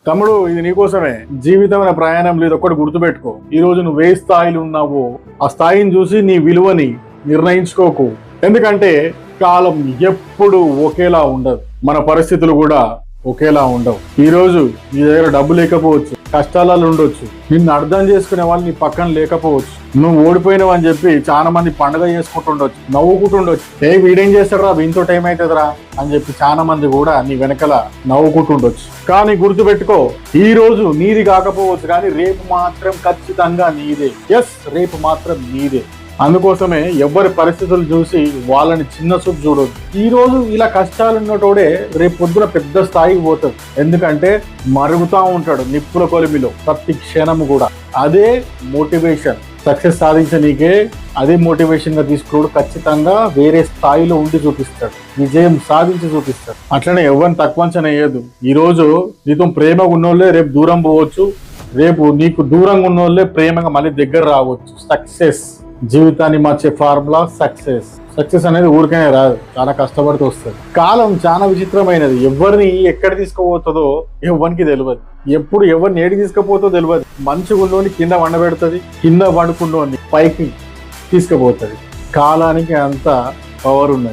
తమ్ముడు, ఇది నీకోసమే. జీవితం అనే ప్రయాణంలో ఇది ఒక్కటి గుర్తుపెట్టుకో. ఈ రోజు నువ్వు ఏ స్థాయిలో ఉన్నావో ఆ స్థాయిని చూసి నీ విలువని నిర్ణయించుకోకు. ఎందుకంటే కాలం ఎప్పుడు ఒకేలా ఉండదు, మన పరిస్థితులు కూడా ఒకేలా ఉండవు. ఈ రోజు నీ దగ్గర డబ్బు లేకపోవచ్చు, కష్టాలలో ఉండొచ్చు, నిన్ను అర్థం చేసుకునే వాళ్ళు నీ పక్కన లేకపోవచ్చు. నువ్వు ఓడిపోయినావు అని చెప్పి చాలా మంది పండుగ చేసుకుంటుండొచ్చు, నవ్వుకుంటుండొచ్చు. వీడేం చేస్తాడరా, వీంతో టైం అవుతుందిరా అని చెప్పి చాలా మంది కూడా నీ వెనకల నవ్వుకుంటుండొచ్చు. కానీ గుర్తుపెట్టుకో, ఈ రోజు నీది కాకపోవచ్చు కానీ రేపు మాత్రం ఖచ్చితంగా నీదే. ఎస్, రేపు మాత్రం నీదే. అందుకోసమే ఎవరి పరిస్థితులు చూసి వాళ్ళని చిన్న చూపు చూడొద్దు. ఈ రోజు ఇలా కష్టాలు ఉన్నటోడే రేపు పొద్దున పెద్ద స్థాయికి పోతాడు. ఎందుకంటే మరుగుతా ఉంటాడు నిప్పుల కొలిమిలో ప్రతి క్షణము కూడా. అదే మోటివేషన్. సక్సెస్ సాధించే నీకే అదే మోటివేషన్ గా తీసుకున్నాడు. ఖచ్చితంగా వేరే స్థాయిలో ఉండి చూపిస్తాడు, విజయం సాధించి చూపిస్తాడు. అట్లనే ఎవరిని తక్కువ అంచనా వేయద్దు. ఈ రోజు నీతో ప్రేమగా ఉన్నోళ్ళే రేపు దూరం పోవచ్చు, రేపు నీకు దూరంగా ఉన్నోళ్ళే ప్రేమగా మళ్ళీ దగ్గర రావచ్చు. సక్సెస్ జీవితాన్ని మార్చే ఫార్ములా సక్సెస్. సక్సెస్ అనేది ఊరికనే రాదు, చాలా కష్టపడితే వస్తుంది. కాలం చాలా విచిత్రమైనది. ఎవరిని ఎక్కడ తీసుకుపోతుందో ఎవరికి తెలియదు. ఎప్పుడు ఎవరిని ఏడికి తీసుకుపోతుందో తెలియదు. మంచిగా ఉన్నోని కింద వండబెడుతుంది, కింద వండుకున్నోని పైకి తీసుకుపోతుంది. కాలానికి అంత పవర్ ఉన్నది.